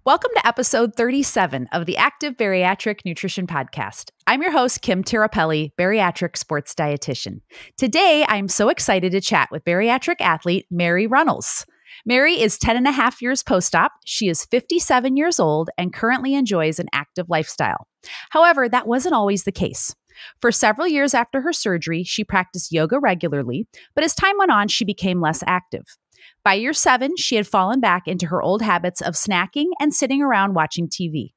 Welcome to episode 37 of the Active Bariatric Nutrition Podcast. I'm your host, Kim Tirapelli, bariatric sports dietitian. Today, I'm so excited to chat with bariatric athlete Marye Runnels. Marye is 10 and a half years post-op. She is 57 years old and currently enjoys an active lifestyle. However, that wasn't always the case. For several years after her surgery, she practiced yoga regularly, but as time went on, she became less active. By year 7, she had fallen back into her old habits of snacking and sitting around watching TV.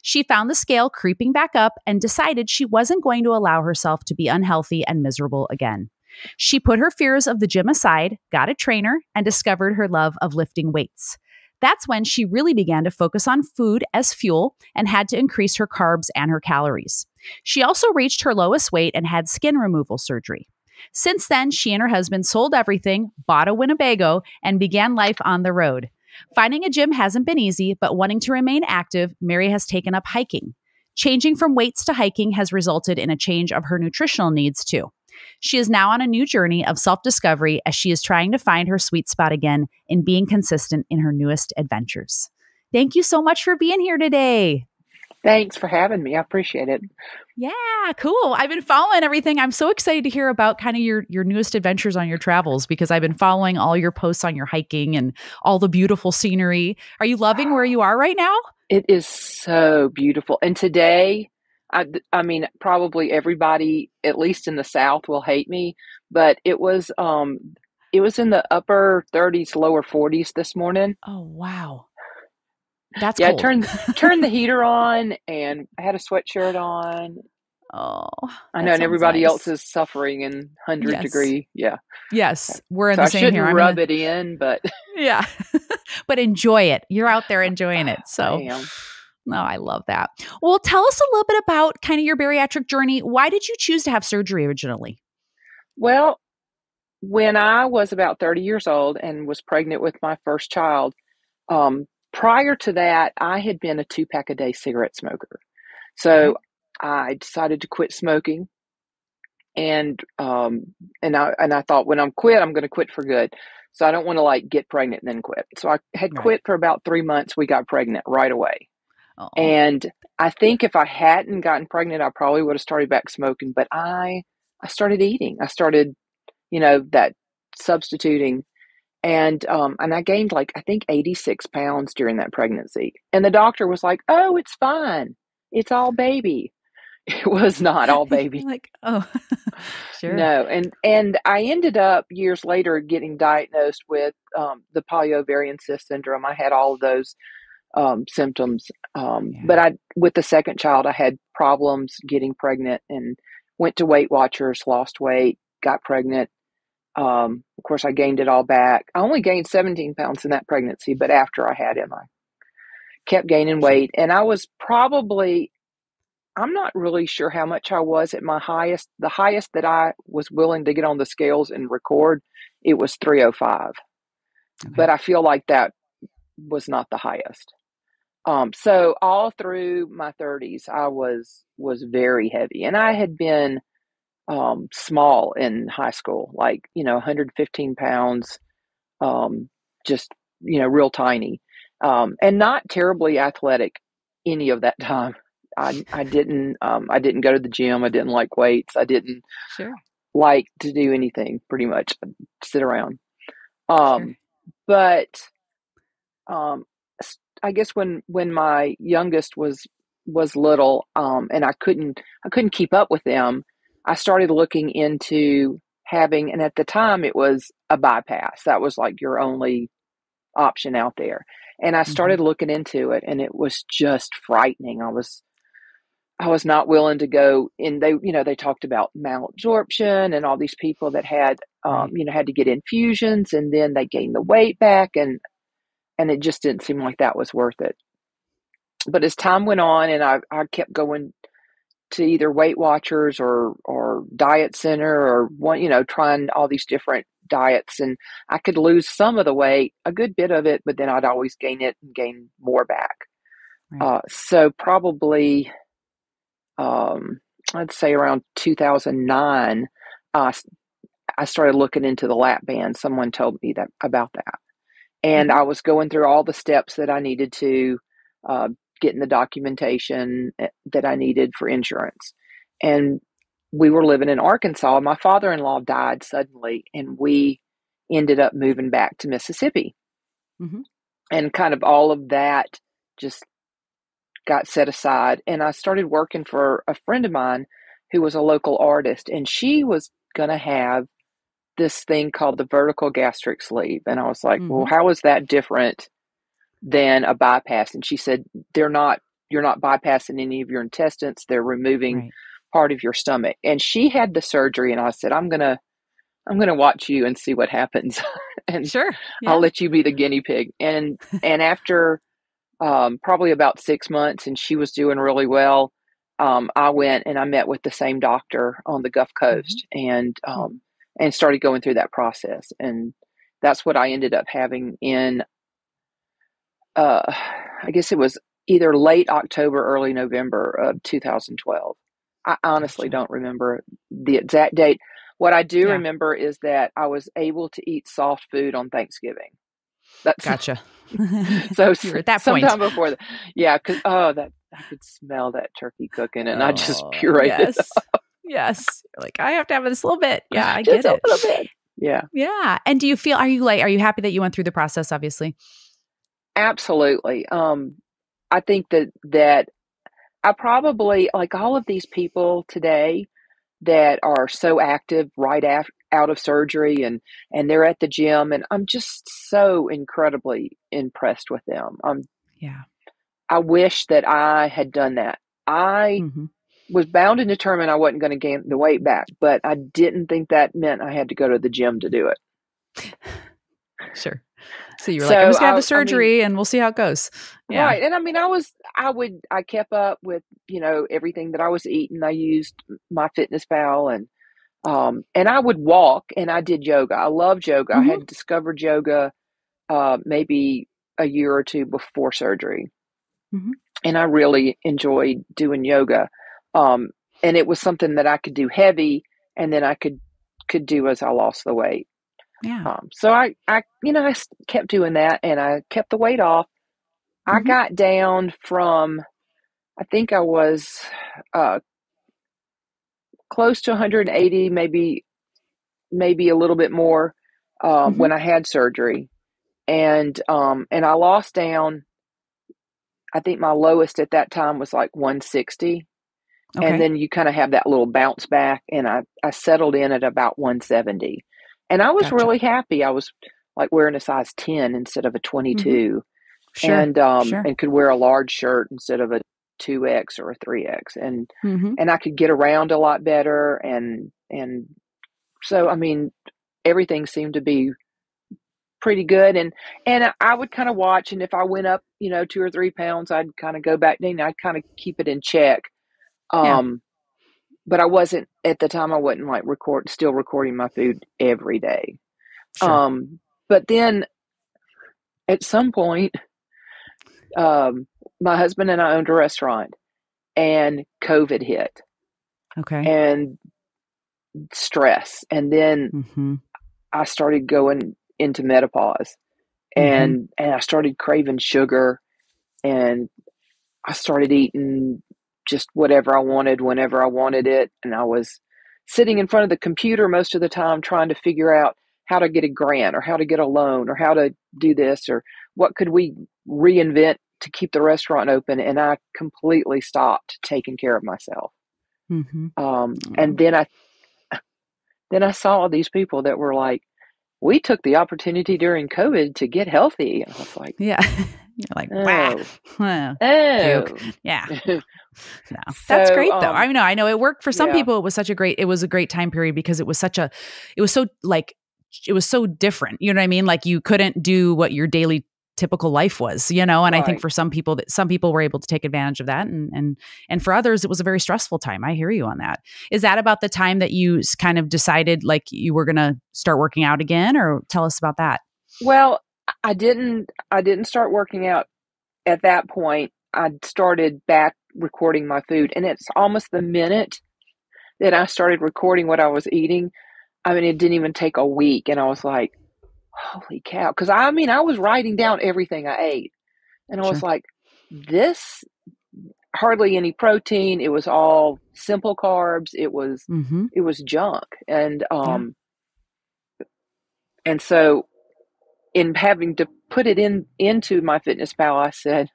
She found the scale creeping back up and decided she wasn't going to allow herself to be unhealthy and miserable again. She put her fears of the gym aside, got a trainer, and discovered her love of lifting weights. That's when she really began to focus on food as fuel and had to increase her carbs and her calories. She also reached her lowest weight and had skin removal surgery. Since then, she and her husband sold everything, bought a Winnebago, and began life on the road. Finding a gym hasn't been easy, but wanting to remain active, Marye has taken up hiking. Changing from weights to hiking has resulted in a change of her nutritional needs too. She is now on a new journey of self-discovery as she is trying to find her sweet spot again in being consistent in her newest adventures. Thank you so much for being here today. Thanks for having me. I appreciate it. Yeah, cool. I've been following everything. I'm so excited to hear about kind of your newest adventures on your travels because I've been following all your posts on your hiking and all the beautiful scenery. Are you loving where you are right now? It is so beautiful. And today, I mean, probably everybody, at least in the South, will hate me, but it was in the upper 30s, lower 40s this morning. Oh, wow. That's cold. I turned the heater on and I had a sweatshirt on. Oh, I know, and everybody else is suffering in 100-degree. Yeah. Yes, we're in the same here. I shouldn't rub it in, but yeah, but enjoy it. You're out there enjoying it. So, I am. No, I love that. Well, tell us a little bit about kind of your bariatric journey. Why did you choose to have surgery originally? Well, when I was about 30 years old and was pregnant with my first child, prior to that, I had been a 2-pack-a-day cigarette smoker. So I decided to quit smoking. And I thought when I'm quit, I'm going to quit for good. So I don't want to get pregnant and then quit. So I had quit for about 3 months. We got pregnant right away. Oh. And I think if I hadn't gotten pregnant, I probably would have started back smoking. But I started eating. I started, that substituting. And I gained I think 86 pounds during that pregnancy. And the doctor was like, "Oh, it's fine. It's all baby." It was not all baby. Sure. No. And I ended up years later getting diagnosed with the polyovarian cyst syndrome. I had all of those symptoms. But with the second child, I had problems getting pregnant and went to Weight Watchers, lost weight, got pregnant. Of course, I gained it all back. I only gained 17 pounds in that pregnancy, but after I had him, I kept gaining weight. And I was I'm not really sure how much I was at my highest. The highest that I was willing to get on the scales and record, it was 305. Okay. But I feel like that was not the highest. So all through my 30s, I was very heavy. And I had been small in high school, 115 pounds, just, real tiny, and not terribly athletic any of that time. I didn't go to the gym. I didn't like weights. I didn't like to do anything pretty much. I'd sit around. But, I guess when my youngest was little, and I couldn't keep up with them, I started looking into having, and at the time it was a bypass. That was your only option out there. And I started looking into it and it was just frightening. I was not willing to go in. They talked about malabsorption and all these people that had, had to get infusions and then they gained the weight back and it just didn't seem like that was worth it. But as time went on and I kept going to either Weight Watchers or Diet Center or trying all these different diets, and I could lose some of the weight, a good bit of it, but then I'd always gain it and gain more back. Right. So probably, I'd say around 2009, I started looking into the lap band. Someone told me about that. And I was going through all the steps that I needed to getting the documentation that I needed for insurance. And we were living in Arkansas. My father-in-law died suddenly, and we ended up moving back to Mississippi. Mm-hmm. And kind of all of that just got set aside. And I started working for a friend of mine who was a local artist, and she was going to have this thing called the vertical gastric sleeve. And I was like, Mm-hmm. well, how is that different than a bypass? And she said, you're not bypassing any of your intestines. They're removing part of your stomach. And she had the surgery, and I said, I'm going to watch you and see what happens. And sure. Yeah. I'll let you be the guinea pig. And after probably about 6 months, and she was doing really well, I went and I met with the same doctor on the Gulf Coast, and started going through that process. And that's what I ended up having in, I guess it was either late October, early November of 2012. I honestly don't remember the exact date. What I do remember is that I was able to eat soft food on Thanksgiving. That's gotcha. So you're at that sometime point. before that. Yeah, because I could smell that turkey cooking, and I just pureed it up. Yes. You're like, I have to have this a little bit. Yeah, I just get it. A little bit. Yeah. Yeah. And do you feel, are you happy that you went through the process, obviously? Absolutely. I think that I probably, like all of these people today that are so active right out of surgery, and they're at the gym, and I'm just so incredibly impressed with them. I wish that I had done that. I was bound and determined I wasn't going to gain the weight back, but I didn't think that meant I had to go to the gym to do it. Sure. So you were like, I'm just gonna have the surgery, and we'll see how it goes. Yeah. Right. And I mean, I kept up with, everything that I was eating. I used my FitnessPal, and I would walk, and I did yoga. I loved yoga. I had discovered yoga, maybe a year or two before surgery. And I really enjoyed doing yoga. And it was something that I could do heavy, and then I could do as I lost the weight. Yeah. So I kept doing that, and I kept the weight off. I got down from, I think I was close to 180, maybe a little bit more when I had surgery, and I lost down. I think my lowest at that time was like 160. Okay. And then you kind of have that little bounce back, and I settled in at about 170. And I was really happy. I was like wearing a size 10 instead of a 22. Sure. And could wear a large shirt instead of a 2X or a 3X. And I could get around a lot better. And so, I mean, everything seemed to be pretty good. And I would kind of watch, and if I went up, 2 or 3 pounds, I'd kind of go back down. I'd kind of keep it in check. But I wasn't, at the time, I wasn't like still recording my food every day. Sure. But then at some point, my husband and I owned a restaurant, and COVID hit. Okay. And stress. And then I started going into menopause, and I started craving sugar, and I started eating just whatever I wanted, whenever I wanted it. And I was sitting in front of the computer most of the time trying to figure out how to get a grant, or how to get a loan, or how to do this, or what could we reinvent to keep the restaurant open. And I completely stopped taking care of myself. And then I saw these people that were like, we took the opportunity during COVID to get healthy. And I was like, yeah. You're like, wow. Yeah. No, that's great though. I know it worked for some people. It was a great time period, because it was so different. You know what I mean? Like, you couldn't do what your daily typical life was, and I think for some people were able to take advantage of that. And for others, it was a very stressful time. I hear you on that. Is that about the time that you kind of decided like you were going to start working out again, or tell us about that? Well, I didn't start working out at that point. I started back recording my food, and it's almost the minute that I started recording what I was eating. I mean, it didn't even take a week, and I was like, holy cow. Because I was writing down everything I ate, and I was like, this hardly any protein. It was all simple carbs. It was junk. And so in having to put it into my Fitness Pal, I said,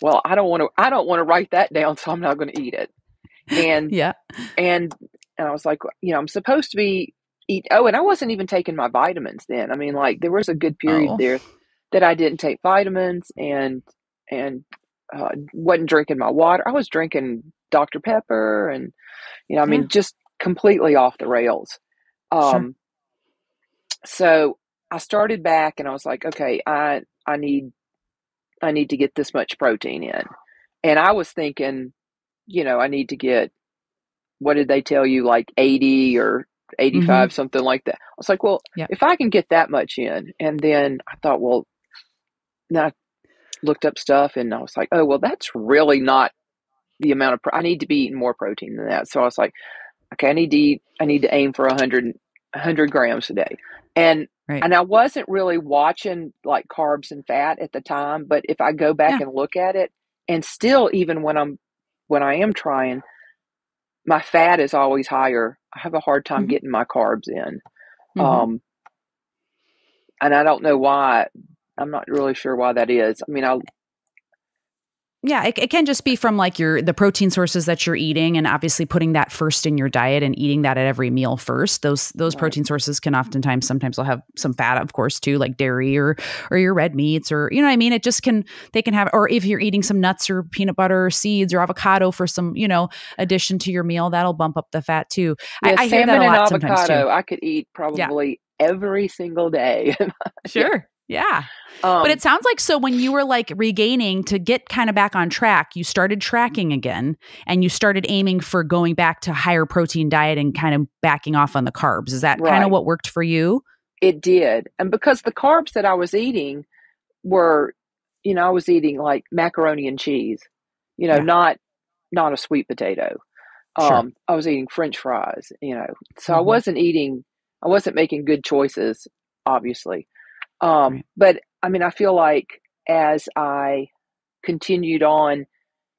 well, I don't want to write that down, so I'm not going to eat it. And and I was like, I'm supposed to be and I wasn't even taking my vitamins then. I mean, like, there was a good period there that I didn't take vitamins and wasn't drinking my water. I was drinking Dr. Pepper and, I mean, just completely off the rails. So I started back and I was like, okay, I need to get this much protein in. And I was thinking, I need to get, what did they tell you, like 80 or 85, something like that. I was like, well, if I can get that much in, and then I thought, well, then I looked up stuff and I was like, oh, well, that's really not the amount of, I need to be eating more protein than that. So I was like, okay, I need to aim for 100 grams a day. And I wasn't really watching like carbs and fat at the time, but if I go back and look at it, and still, even when I am trying, my fat is always higher. I have a hard time getting my carbs in. And I don't know why. I'm not really sure why that is. I mean, it can just be from like the protein sources that you're eating, and obviously putting that first in your diet and eating that at every meal first. Those protein sources can sometimes will have some fat, of course, too, like dairy or your red meats, or, you know what I mean? It just they can have, or if you're eating some nuts or peanut butter or seeds or avocado for some, addition to your meal, that'll bump up the fat too. Yeah, I hear that a lot and sometimes avocado, too. I could eat probably every single day. Sure. Yeah. But it sounds like, so when you were like regaining to get kind of back on track, you started tracking again and you started aiming for going back to higher protein diet and kind of backing off on the carbs. Is that kind of what worked for you? It did. And because the carbs that I was eating were, I was eating like macaroni and cheese, not a sweet potato. I was eating French fries, so I wasn't making good choices, obviously. But I mean, I feel like as I continued on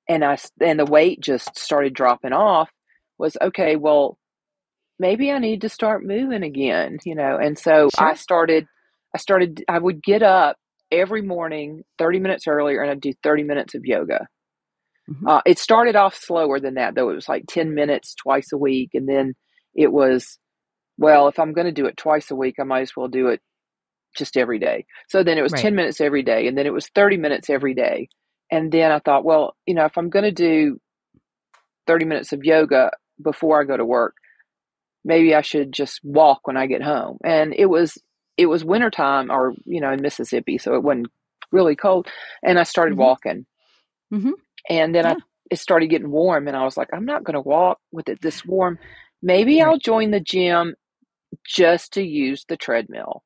and the weight just started dropping off, was okay, well, maybe I need to start moving again, and so I would get up every morning 30 minutes earlier and I'd do 30 minutes of yoga. It started off slower than that, though. It was like 10 minutes twice a week. And then it was, well, if I'm going to do it twice a week, I might as well do it just every day. So then it was 10 minutes every day, and then it was 30 minutes every day. And then I thought, well, if I'm going to do 30 minutes of yoga before I go to work, maybe I should just walk when I get home. And it was wintertime, or, in Mississippi, so it wasn't really cold. And I started walking. And then it started getting warm, and I was like, I'm not going to walk with it this warm. Maybe I'll join the gym just to use the treadmill.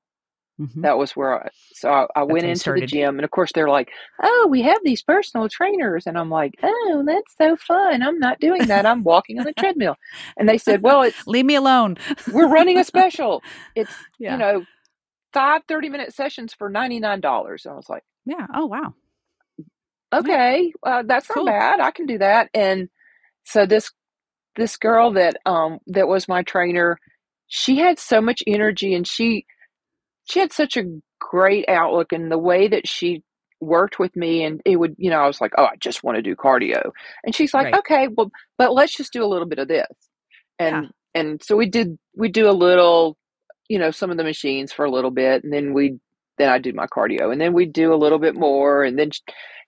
That was where I went into the gym, and of course they're like, oh, we have these personal trainers. And I'm like, oh, that's so fun. I'm not doing that. I'm walking on the treadmill. And they said, well, leave me alone. We're running a special. It's, 5 30-minute sessions for $99. And I was like, oh, wow. Okay. That's not bad. I can do that. And so this girl that was my trainer, she had so much energy, and she had such a great outlook, and the way that she worked with me, and it would, I was like, oh, I just want to do cardio. And she's like, okay, well, but let's just do a little bit of this. And so we do a little, some of the machines for a little bit, and then I do my cardio, and then we do a little bit more. And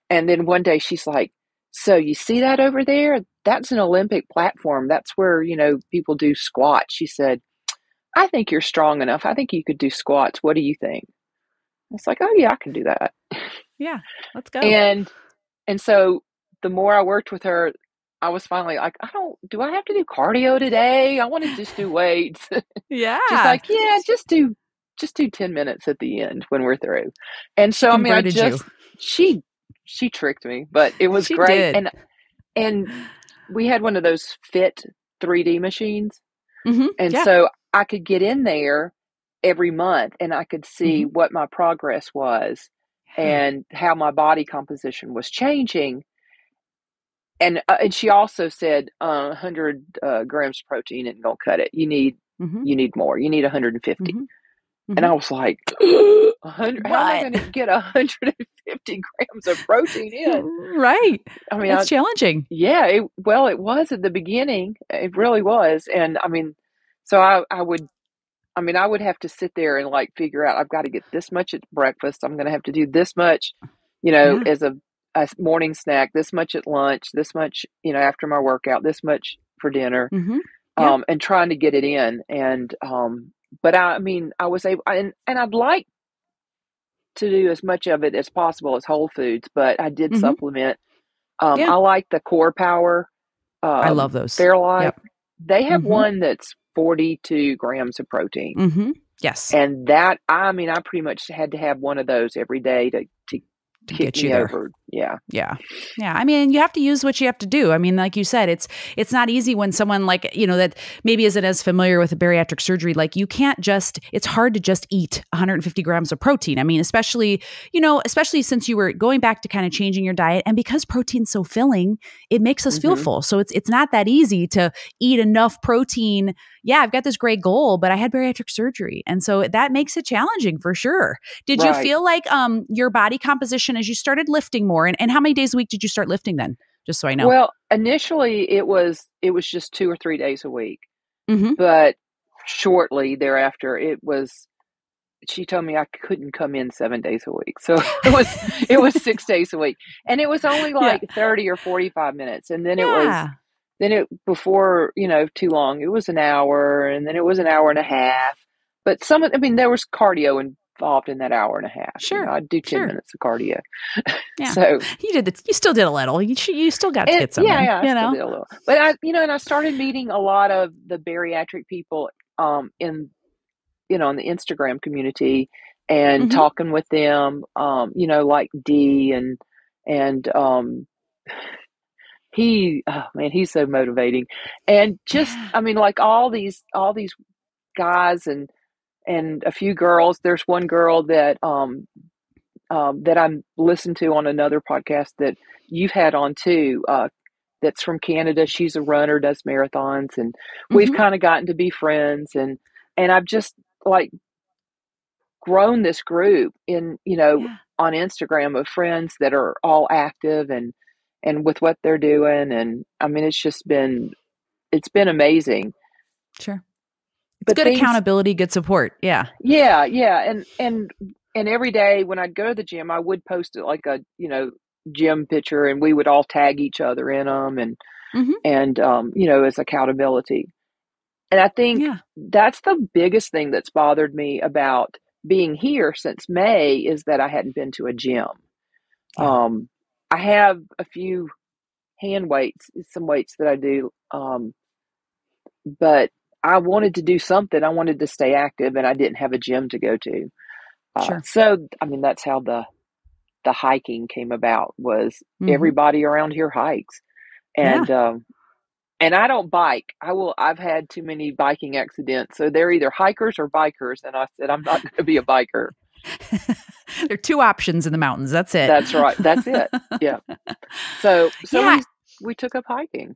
then one day she's like, so you see that over there? That's an Olympic platform. That's where, people do squats. She said, I think you're strong enough. I think you could do squats. What do you think? It's like, oh yeah, I can do that. Yeah, let's go. And so the more I worked with her, I was finally like, do I have to do cardio today? I want to just do weights. Yeah. She's like, yeah, just do 10 minutes at the end when we're through. And so, I mean, she tricked me, but it was great. Did. And we had one of those Fit 3D machines. And so I could get in there every month, and I could see what my progress was. and how my body composition was changing. And she also said 100 grams of protein isn't going to cut it. You need more. You need 150. And I was like, 100, how am I going to get 150 grams of protein in? Right. I mean, it's challenging. Yeah. It was at the beginning. It really was. And I mean, so I would have to sit there and like figure out, I've got to get this much at breakfast. I'm going to have to do this much, as a morning snack, this much at lunch, this much, after my workout, this much for dinner, and trying to get it in. And, but I was able, and I'd like to do as much of it as possible as whole foods, but I did supplement. I like the Core Power. I love those. Fairlife. Yep. They have one that's 42 grams of protein. Yes. And that, I pretty much had to have one of those every day to get you there. Over. Yeah. I mean, you have to use what you have to do. I mean, like you said, it's not easy when someone like, that maybe isn't as familiar with a bariatric surgery. Like you can't it's hard to just eat 150 grams of protein. I mean, especially since you were going back to kind of changing your diet, and because protein's so filling, it makes us feel full. So it's not that easy to eat enough protein. Yeah, I've got this great goal, but I had bariatric surgery. And so that makes it challenging for sure. Did you feel like your body composition as you started lifting more, and how many days a week did you start lifting then? Just so I know. Well, initially it was just 2 or 3 days a week. But shortly thereafter she told me I couldn't come in 7 days a week. So it was 6 days a week. And it was only like 30 or 45 minutes. And then before, too long, it was an hour, and then it was an hour and a half. But there was cardio involved in that hour and a half. Sure. I'd do 10 minutes of cardio. Yeah. So you still did a little. You still got to get something. Yeah, I still did a little. But and I started meeting a lot of the bariatric people in the Instagram community, and talking with them, like D and he's so motivating. And just, like all these guys and a few girls. There's one girl that I listened to on another podcast that you've had on too, that's from Canada. She's a runner, does marathons, and we've kind of gotten to be friends, and I've just like grown this group on Instagram of friends that are all active and with what they're doing. And it's been amazing. Sure. It's good accountability, good support. Yeah. Yeah. And every day when I'd go to the gym, I would post it like a, gym picture, and we would all tag each other in them and as accountability. And I think that's the biggest thing that's bothered me about being here since May, is that I hadn't been to a gym. Yeah. I have a few hand weights, some weights that I do. But I wanted to do something. I wanted to stay active, and I didn't have a gym to go to. Sure. So, that's how the hiking came about, was everybody around here hikes. And, and I don't bike. I've had too many biking accidents. So they're either hikers or bikers. And I said, I'm not going to be a biker. There are two options in the mountains. That's it. That's right. That's it. Yeah. So we took up hiking.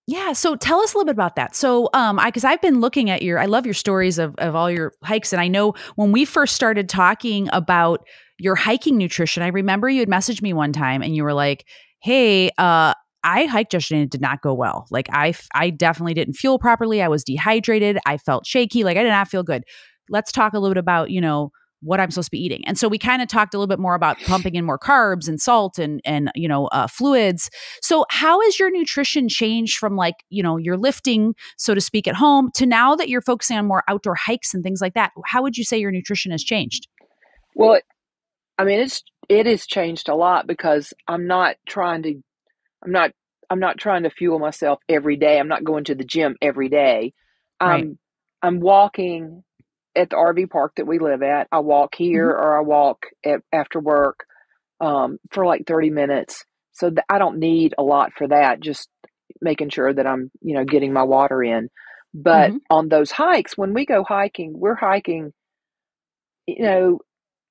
Yeah. So tell us a little bit about that. So, because I've been looking at I love your stories of all your hikes. And I know when we first started talking about your hiking nutrition, I remember you had messaged me one time and you were like, hey, I hiked yesterday and it did not go well. Like I definitely didn't fuel properly. I was dehydrated. I felt shaky. Like I did not feel good. Let's talk a little bit about, what I'm supposed to be eating. And so we kind of talked a little bit more about pumping in more carbs and salt and fluids. So how has your nutrition changed from your lifting, so to speak, at home to now that you're focusing on more outdoor hikes and things like that? How would you say your nutrition has changed? Well, it has changed a lot, because I'm not trying to fuel myself every day. I'm not going to the gym every day. I'm walking at the RV park that we live at. I walk here or I walk after work for like 30 minutes. So I don't need a lot for that, just making sure that I'm, getting my water in. But on those hikes, when we go hiking, we're hiking,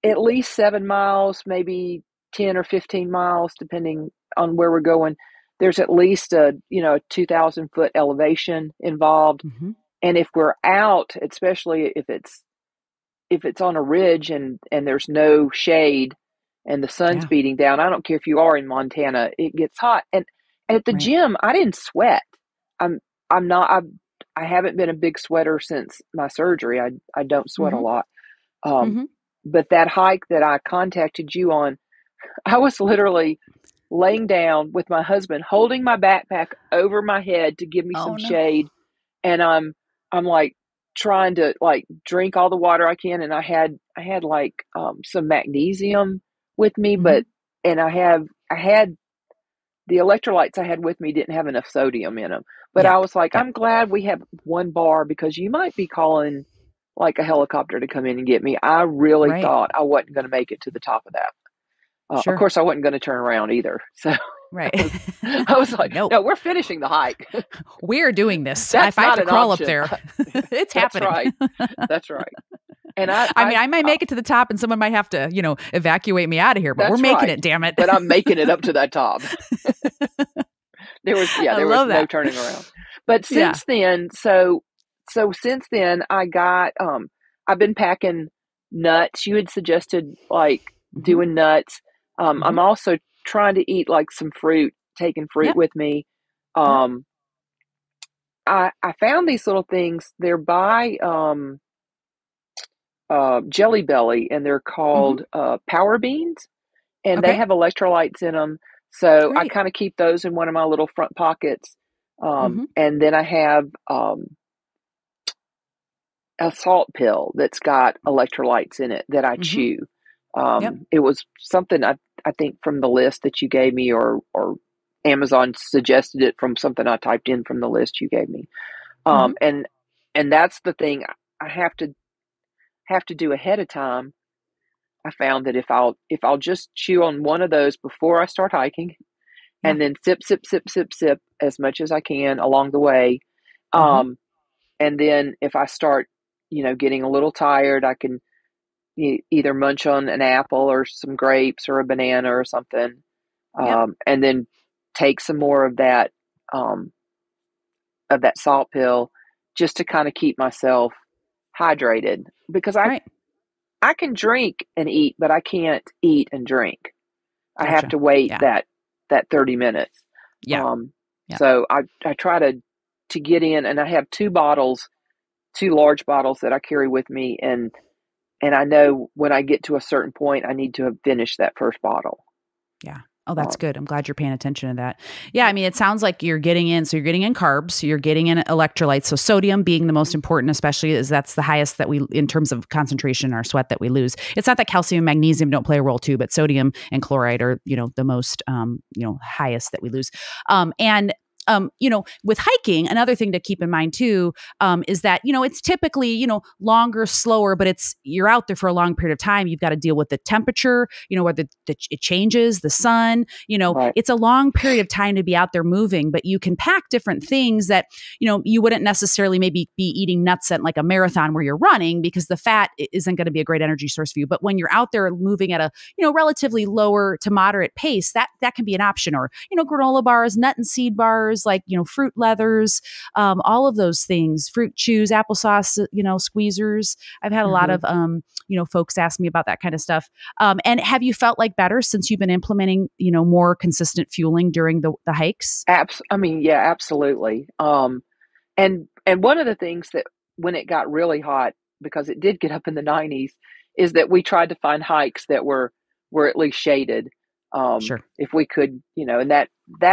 at least 7 miles, maybe 10 or 15 miles, depending on where we're going. There's at least a 2,000-foot elevation involved. Mm-hmm. And if we're out, especially if it's on a ridge and there's no shade and the sun's beating down, I don't care if you are in Montana, it gets hot. And at the gym, I didn't sweat. I haven't been a big sweater since my surgery. I don't sweat a lot. But that hike that I contacted you on, I was literally laying down with my husband, holding my backpack over my head to give me some shade. And I'm like trying to like drink all the water I can. And I had like some magnesium with me, and I had the electrolytes I had with me didn't have enough sodium in them. But I was like, I'm glad we have one bar, because you might be calling like a helicopter to come in and get me. I really thought I wasn't going to make it to the top of that. Of course, I wasn't going to turn around either. So I was like, no, we're finishing the hike. We're doing this. If I have to crawl up there, it's happening. That's right. And I mean, I might make it to the top and someone might have to, evacuate me out of here, but we're making it, damn it. But I'm making it up to that top. There was no turning around. But since then, so since then I got, I've been packing nuts. You had suggested like doing nuts. I'm also trying to eat like some fruit, taking fruit with me. I found these little things. They're by, Jelly Belly, and they're called Power Beans, and they have electrolytes in them. So I kind of keep those in one of my little front pockets. And then I have a salt pill that's got electrolytes in it that I chew. It was something I think from the list that you gave me, or Amazon suggested it from something I typed in from the list you gave me. And that's the thing I have to do ahead of time. I found that if I'll just chew on one of those before I start hiking, and then sip as much as I can along the way. And then if I start, getting a little tired, I can either munch on an apple or some grapes or a banana or something. And then take some more of that salt pill, just to kind of keep myself hydrated, because I can drink and eat, but I can't eat and drink. I have to wait that 30 minutes. So I try to get in, and I have two large bottles that I carry with me. And I know when I get to a certain point, I need to have finished that first bottle. Yeah. Oh, that's good. I'm glad you're paying attention to that. Yeah. I mean, it sounds like you're getting in carbs, you're getting in electrolytes. So sodium being the most important, especially as that's the highest that in terms of concentration in our sweat that we lose. It's not that calcium and magnesium don't play a role too, but sodium and chloride are, the most, highest that we lose. With hiking, another thing to keep in mind too, is that, it's typically, longer, slower, but you're out there for a long period of time. You've got to deal with the temperature, whether it changes, the sun, it's a long period of time to be out there moving, but you can pack different things that, you wouldn't necessarily maybe be eating nuts at like a marathon where you're running, because the fat isn't going to be a great energy source for you. But when you're out there moving at a, relatively lower to moderate pace, that can be an option. Or, granola bars, nut and seed bars, like, fruit leathers, all of those things, fruit chews, applesauce, squeezers. I've had a lot of, folks ask me about that kind of stuff. And have you felt like better since you've been implementing, more consistent fueling during the hikes? Absolutely. And one of the things that when it got really hot, because it did get up in the 90s, is that we tried to find hikes that were at least shaded. If we could, and that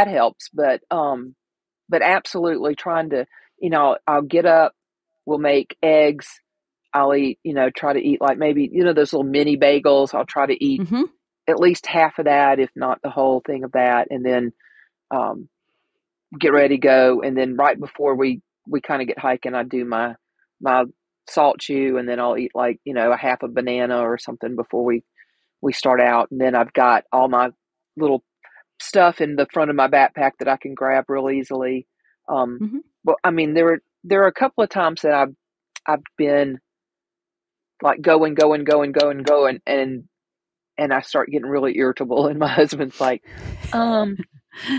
helps. But absolutely trying to, I'll get up, we'll make eggs. I'll eat, try to eat like maybe, those little mini bagels. I'll try to eat at least half of that, if not the whole thing of that. And then get ready to go. And then right before we kind of get hiking, I do my salt chew, and then I'll eat like, a half a banana or something before we start out. And then I've got all my little stuff in the front of my backpack that I can grab real easily. But I mean, there are a couple of times that I've been like going, going, going, going, going. And I start getting really irritable. And my husband's like,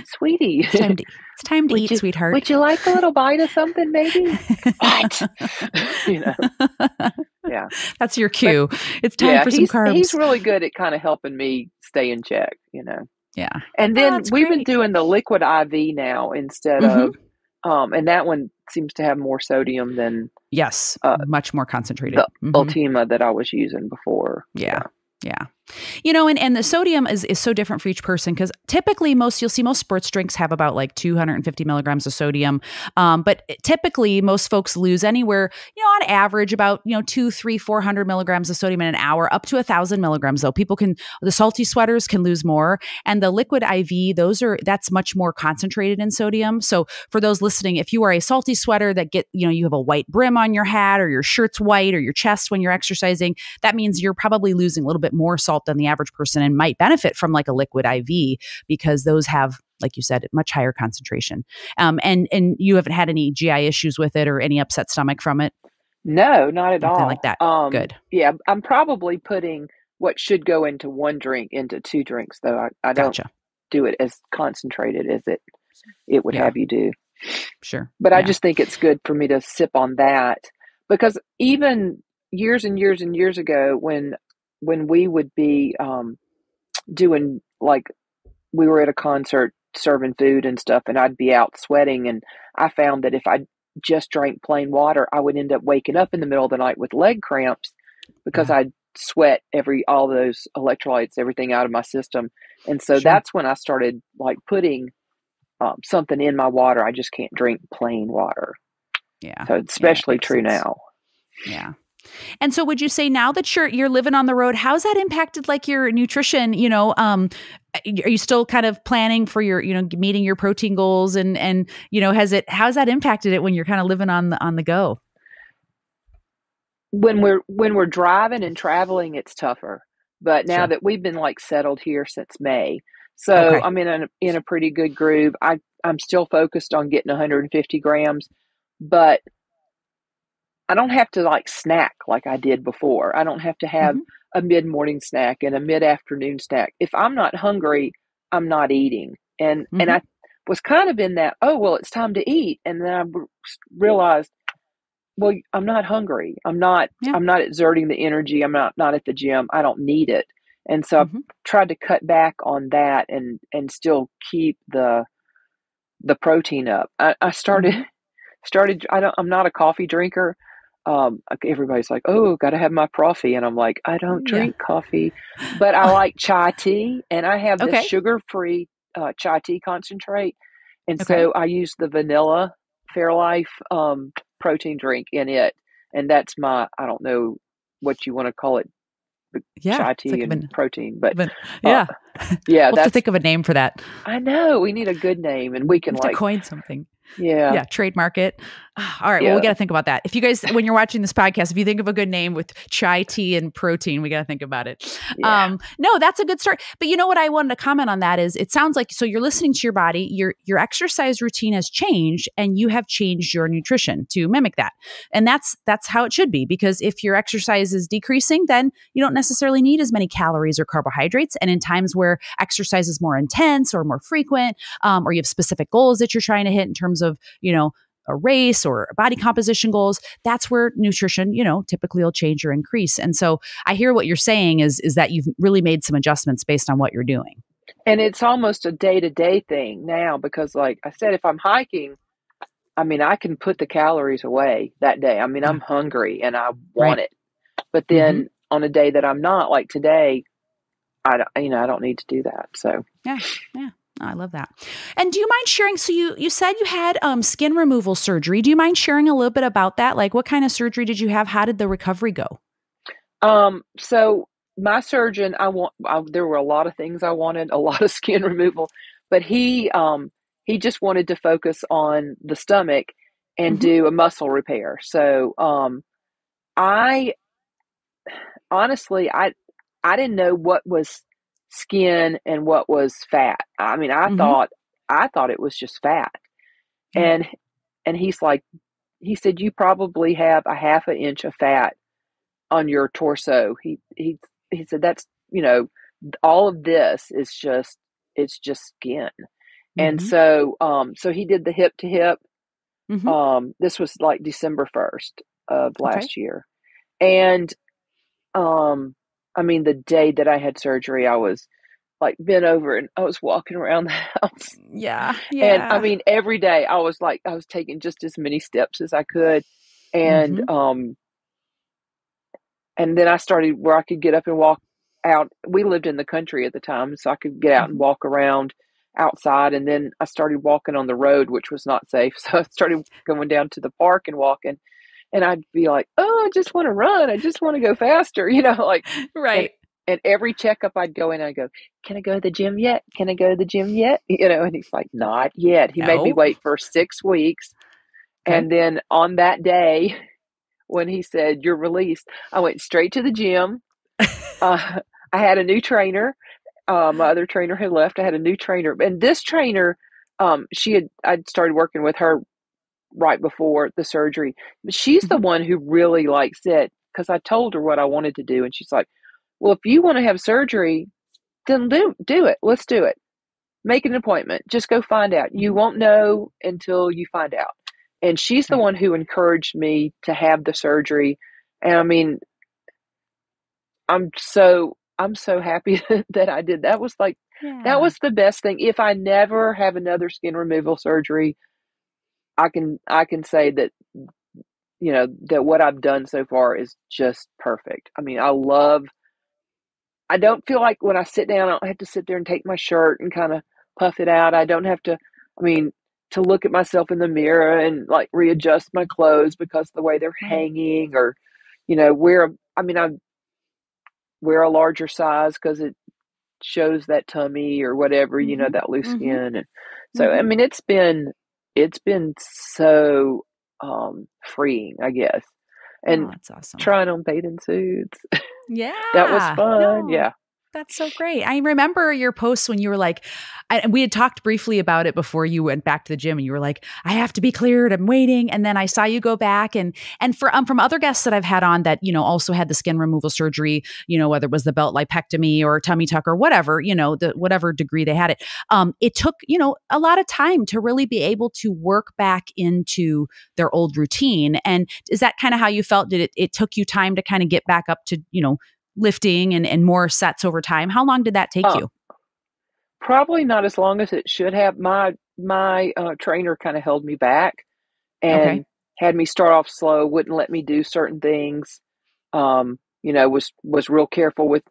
sweetie, it's time to eat, sweetheart. Would you like a little bite of something maybe? What? Yeah. That's your cue. But, it's time for some carbs. He's really good at kind of helping me stay in check, Yeah. And then we've been doing the liquid IV now instead of, and that one seems to have more sodium than. Yes. Much more concentrated. The Ultima that I was using before. Yeah. And the sodium is so different for each person, because typically you'll see most sports drinks have about like 250 milligrams of sodium. But typically most folks lose anywhere, on average about, 200, 300, 400 milligrams of sodium in an hour, up to 1,000 milligrams though. The salty sweaters can lose more, and the liquid IV, that's much more concentrated in sodium. So for those listening, if you are a salty sweater that you have a white brim on your hat, or your shirt's white, or your chest when you're exercising, that means you're probably losing a little bit more salt than the average person, and might benefit from like a liquid IV, because those have, like you said, much higher concentration. And you haven't had any GI issues with it or any upset stomach from it? No, not at all. Like that. Good. Yeah, I'm probably putting what should go into one drink into two drinks, though. I don't do it as concentrated as it would have you do. Sure. But I just think it's good for me to sip on that, because even years and years and years ago, when we would be doing, like, we were at a concert serving food and stuff, and I'd be out sweating, and I found that if I just drank plain water, I would end up waking up in the middle of the night with leg cramps, because I'd sweat all those electrolytes, everything out of my system. And so that's when I started like putting something in my water. I just can't drink plain water. Yeah. So it's especially true now. Yeah. And so would you say now that you're living on the road, how's that impacted like your nutrition? Are you still kind of planning for your, meeting your protein goals, and how's that impacted it when you're kind of living on the go? When we're driving and traveling, it's tougher. But now that we've been like settled here since May, so I'm in a pretty good groove. I'm still focused on getting 150 grams, but I don't have to like snack like I did before. I don't have to have a mid-morning snack and a mid-afternoon snack. If I'm not hungry, I'm not eating. And I was kind of in that, it's time to eat. And then I realized, well, I'm not hungry. I'm not exerting the energy. I'm not at the gym. I don't need it. And so I've tried to cut back on that and still keep the protein up. I started, I'm not a coffee drinker. Everybody's like, oh, got to have my coffee. And I'm like, I don't drink coffee, but I like chai tea, and I have this sugar-free chai tea concentrate. And so I use the vanilla Fairlife protein drink in it. And that's my, I don't know what you want to call it, chai tea and protein, but we'll have to think of a name for that. I know, we need a good name, and we can to coin something. Yeah. Trademark it. All right. Well, we got to think about that. If you guys, when you're watching this podcast, if you think of a good name with chai tea and protein, we got to think about it. Yeah. No, that's a good start. But you know what I wanted to comment on that is, it sounds like, so you're listening to your body, your exercise routine has changed, and you have changed your nutrition to mimic that. And that's how it should be, because if your exercise is decreasing, then you don't necessarily need as many calories or carbohydrates. And in times where exercise is more intense or more frequent, or you have specific goals that you're trying to hit in terms of, a race or body composition goals, that's where nutrition, typically will change or increase. And so I hear what you're saying is that you've really made some adjustments based on what you're doing. And it's almost a day-to-day thing now, because like I said, if I'm hiking, I can put the calories away that day. I'm hungry and I want it. But then on a day that I'm not, like today, I don't need to do that. So yeah. I love that. And do you mind sharing, so you said you had skin removal surgery. Do you mind sharing a little bit about that? Like, what kind of surgery did you have? How did the recovery go? So my surgeon, there were a lot of things I wanted, a lot of skin removal, but he just wanted to focus on the stomach and do a muscle repair. So I honestly didn't know what was skin and what was fat. I thought it was just fat. And he said, you probably have a half an inch of fat on your torso. He said, that's, all of this is just, it's just skin. And Mm-hmm. so he did the hip to hip. Mm-hmm. This was like December 1st of Okay. last year. And, I mean, the day that I had surgery, I was like bent over and I was walking around the house. Yeah. And I Yeah. mean, every day I was taking just as many steps as I could. And, Mm-hmm. and then I started where I could get up and walk out. We lived in the country at the time, so I could get out and Mm-hmm. walk around outside. And then I started walking on the road, which was not safe. So I started going down to the park and walking. And I'd be like, oh, I just want to run. I just want to go faster, and Right. and every checkup I'd go in, I'd go, can I go to the gym yet? Can I go to the gym yet? And he's like, not yet. He made me No. wait for 6 weeks. Okay. And then on that day, when he said, you're released, I went straight to the gym. I had a new trainer. My other trainer had left. I had a new trainer. And this trainer, I'd started working with her right before the surgery. But she's the Mm-hmm. one who really said, because I told her what I wanted to do. And she's like, well, if you want to have surgery, then do it. Let's do it. Make an appointment. Just go find out. You Mm-hmm. won't know until you find out. And she's the Right. one who encouraged me to have the surgery. And I mean, I'm so happy that I did. That was that Yeah. was the best thing. If I never have another skin removal surgery, I can say that that what I've done so far is just perfect. I mean, I don't feel like when I sit down, I don't have to sit there and take my shirt and kind of puff it out. I don't have to, I mean, to look at myself in the mirror and readjust my clothes because of the way they're Right. hanging, or, I wear a larger size because it shows that tummy or whatever, Mm-hmm. that loose Mm-hmm. skin. And so, I Mm-hmm. mean, it's been so, freeing, I guess. Oh, And that's awesome. trying on bathing suits, that was Yeah. fun. No, Yeah. that's so great. I remember your posts when you were like, we had talked briefly about it before you went back to the gym, and you were like, I have to be cleared. I'm waiting. And then I saw you go back, and from other guests that I've had on that, also had the skin removal surgery, whether it was the belt lipectomy or tummy tuck or whatever, whatever degree they had it. It took, a lot of time to really be able to work back into their old routine. And is that kind of how you felt? Did it took you time to kind of get back up to, lifting and more sets over time? How long did that take Uh, you? Probably not as long as it should have. My trainer kind of held me back Okay. and had me start off slow, wouldn't let me do certain things. Was real careful with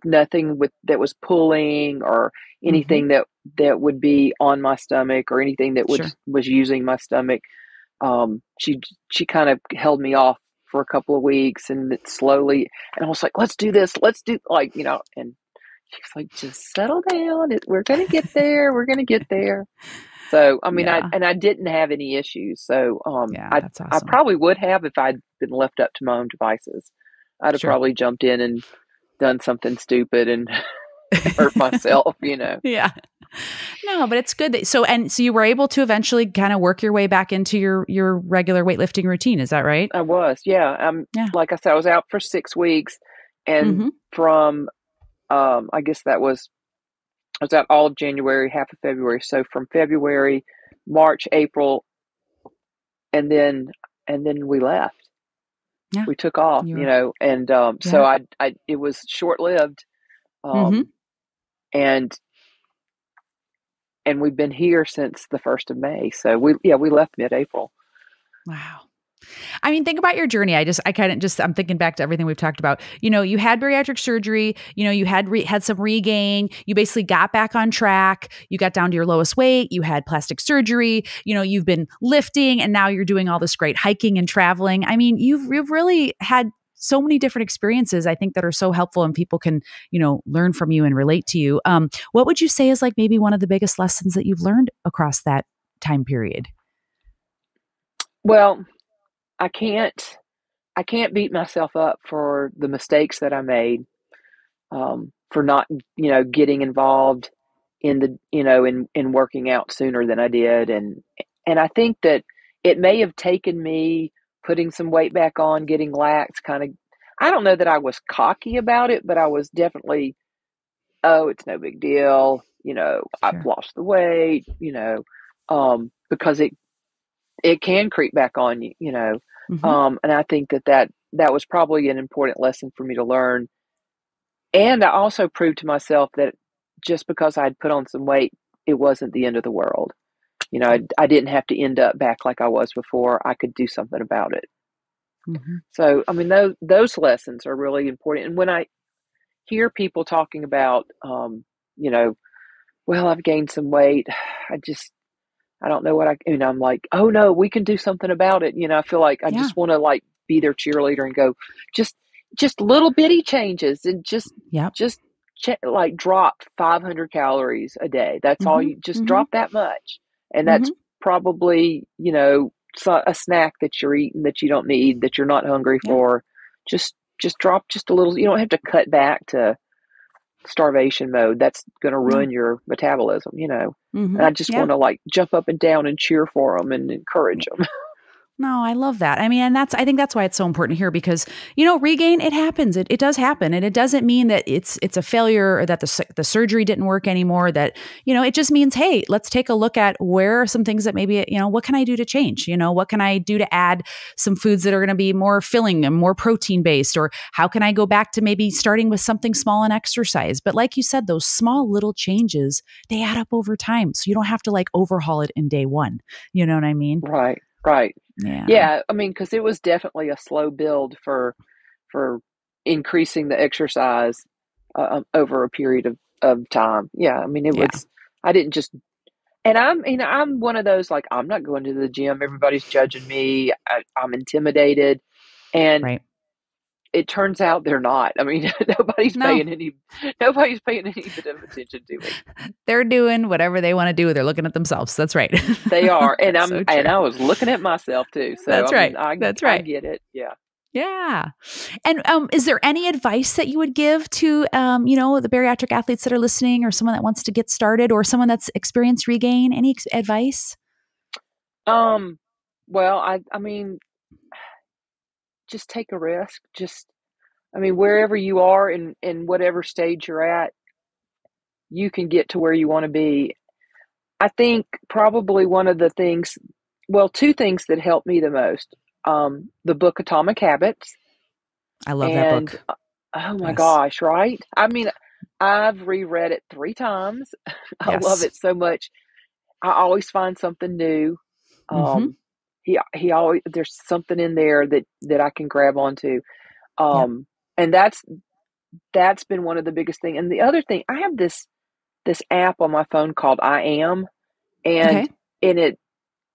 nothing that was pulling or Mm-hmm. anything that would be on my stomach or anything that Sure. was using my stomach. She kind of held me off for a couple of weeks, and it slowly, and I was like, let's do this. Let's do and she's like, just settle down. We're going to get there. We're going to get there. So, I mean, Yeah. I didn't have any issues. So, Yeah. That's I awesome. probably would have if I'd been left up to my own devices. I'd have Sure. probably jumped in and done something stupid and hurt myself. Yeah. No, but it's good so you were able to eventually kind of work your way back into your regular weightlifting routine. Is that right? I was, yeah. Yeah. Like I said, I was out for 6 weeks, and Mm-hmm. from, I guess I was out all of January, half of February. So from February, March, April, and then we left. Yeah. We took off, You're and so yeah. I it was short lived, Mm-hmm. um, and we've been here since the 1st of May. So we left mid April. Wow. I mean, think about your journey. I'm thinking back to everything we've talked about. You had bariatric surgery, you had some regain, you basically got back on track, you got down to your lowest weight, you had plastic surgery, you've been lifting, and now you're doing all this great hiking and traveling. I mean, you've really had so many different experiences, I think, that are so helpful, and people can, learn from you and relate to you. What would you say is like maybe one of the biggest lessons that you've learned across that time period? Well, I can't beat myself up for the mistakes that I made, for not, getting involved in in working out sooner than I did. And I think that it may have taken me putting some weight back on, getting lax, kind of, I don't know that I was cocky about it, but I was definitely, oh, it's no big deal. I've Sure. lost the weight, because it can creep back on you, Mm-hmm. and I think that was probably an important lesson for me to learn. And I also proved to myself that just because I'd put on some weight, it wasn't the end of the world. Yeah. I didn't have to end up back like I was before. I could do something about it. Mm-hmm. So, I mean, those lessons are really important. And when I hear people talking about, you know, well, I've gained some weight. I don't know I'm like, oh no, we can do something about it. I feel like I Yeah. just want to like be their cheerleader and go, just, just little bitty changes and Yep. just like drop 500 calories a day. That's all Mm-hmm. you just Mm-hmm. drop that much. And Mm-hmm. that's probably, a snack that you're eating that you don't need, that you're not hungry Yeah. for. Just drop just a little. You don't have to cut back to starvation mode. That's going to No. ruin your metabolism. And Mm-hmm. I just Yeah. want to like jump up and down and cheer for them and encourage them. No, I love that. I mean, and I think that's why it's so important here because, regain, it happens. It does happen. And it doesn't mean that it's a failure or that the surgery didn't work anymore. That, it just means, hey, let's take a look at where are some things that maybe, what can I do to change? What can I do to add some foods that are going to be more filling and more protein based? Or how can I go back to maybe starting with something small and exercise? But like you said, those small little changes, they add up over time. So you don't have to like overhaul it in day one. You know what I mean? Right. Right. Yeah. Yeah. I mean, because it was definitely a slow build for increasing the exercise over a period of time. Yeah. I mean, Yeah. I didn't just, and I'm one of those, like, I'm not going to the gym. Everybody's judging me. I'm intimidated. And Right. it turns out they're not. I mean, No. nobody's paying any bit of attention to me. They're doing whatever they want to do. They're looking at themselves. That's right. They are. And That's so and true. I was looking at myself too. So, That's I mean, right. That's I right. get it. Yeah. Yeah. And is there any advice that you would give to, the bariatric athletes that are listening or someone that wants to get started or someone that's experienced regain? Any advice? Well, I mean, just take a risk. I mean, wherever you are in whatever stage you're at, you can get to where you want to be. I think probably one of the things, well, two things that helped me the most, the book Atomic Habits, I love that and book. oh my Yes. gosh, right? I mean, I've reread it 3 times. I love Yes. it so much. I always find something new. Mm-hmm. Um, he always, there's something in there that I can grab onto. Yep. And that's been one of the biggest thing. And the other thing, I have this app on my phone called I Am, and Okay. in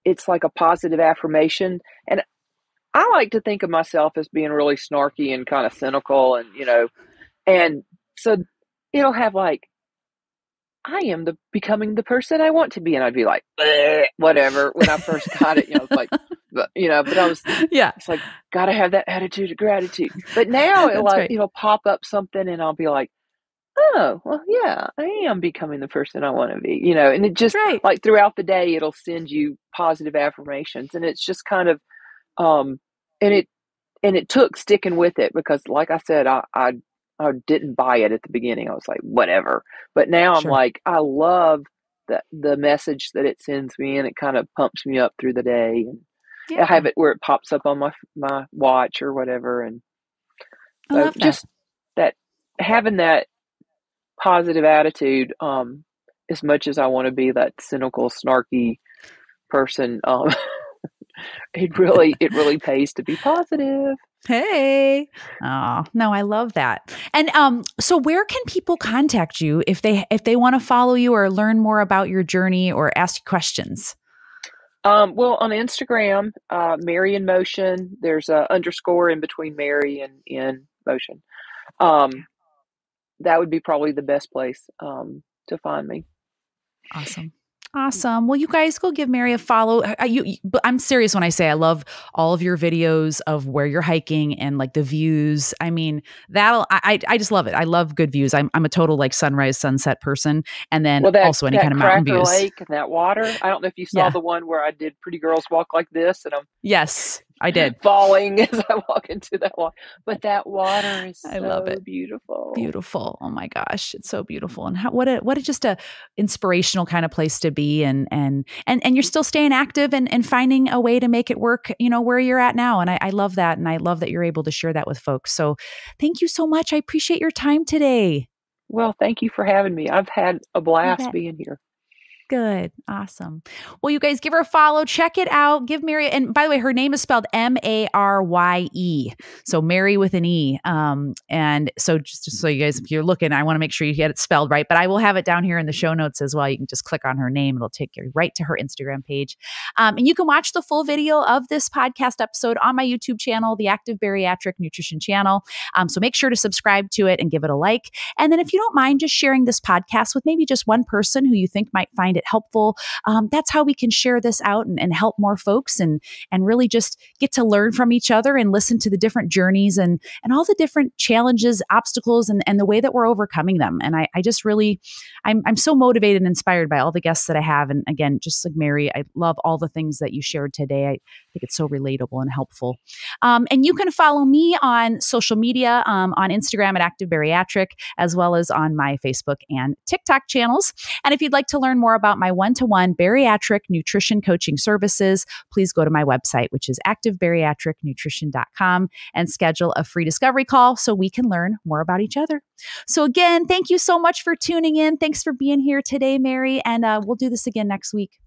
it's like a positive affirmation. And I like to think of myself as being really snarky and kind of cynical, and so it'll have like, I am becoming the person I want to be. And I'd be like, "Bleh," whatever. When I first got it, it's like, but Yeah. it's like, gotta have that attitude of gratitude. But now That's right. it'll pop up something and I'll be like, oh, well, yeah, I am becoming the person I want to be, and it That's just right. like throughout the day, it'll send you positive affirmations. And it's just kind of, um, and it took sticking with it because like I said, I didn't buy it at the beginning. I was like, whatever. But now I'm Sure. like, I love the message that it sends me, and it kind of pumps me up through the day. And I have Yeah. it where it pops up on my watch or whatever. And I so love that. just that, having that positive attitude, as much as I want to be that cynical, snarky person, it really pays to be positive. Hey. Oh, no, I love that. And so where can people contact you if they want to follow you or learn more about your journey or ask you questions? Well, on Instagram, Marye in Motion, there's a underscore in between Mary and in Motion. Um, that would be probably the best place, to find me. Awesome. Awesome. Well, you guys go give Marye a follow. But I'm serious when I say I love all of your videos of where you're hiking and like the views. I mean, I just love it. I love good views. I'm a total like sunrise, sunset person. And then Well, that also any that kind of mountain Cracker views. Lake and that water. I don't know if you saw Yeah. the one where I did Pretty Girls Walk Like This, and I'm Yes. I did. falling as I walk into that water. But that water is I love so it. beautiful. Beautiful. Oh my gosh. It's so beautiful. And what a just a inspirational kind of place to be. And you're still staying active and finding a way to make it work, where you're at now. And I love that. And I love that you're able to share that with folks. So thank you so much. I appreciate your time today. Well, thank you for having me. I've had a You blast bet. being here. Good. Awesome. Well, you guys give her a follow. Check it out. Give Marye, and by the way, her name is spelled Marye. So Mary with an E. And so just so you guys, if you're looking, I want to make sure you get it spelled right, but I will have it down here in the show notes as well. You can just click on her name. It'll take you right to her Instagram page. And you can watch the full video of this podcast episode on my YouTube channel, the Active Bariatric Nutrition channel. So make sure to subscribe to it and give it a like. And then if you don't mind just sharing this podcast with maybe just one person who you think might find it helpful, that's how we can share this out and help more folks and really just get to learn from each other and listen to the different journeys and all the different challenges, obstacles, and the way that we're overcoming them. And I just really, I'm so motivated and inspired by all the guests that I have. And again, just like Mary, I love all the things that you shared today. I think it's so relatable and helpful. And you can follow me on social media, on Instagram at Active Bariatric, as well as on my Facebook and TikTok channels. And if you'd like to learn more about my one-to-one bariatric nutrition coaching services, please go to my website, which is activebariatricnutrition.com, and schedule a free discovery call so we can learn more about each other. So again, thank you so much for tuning in. Thanks for being here today, Mary, and we'll do this again next week.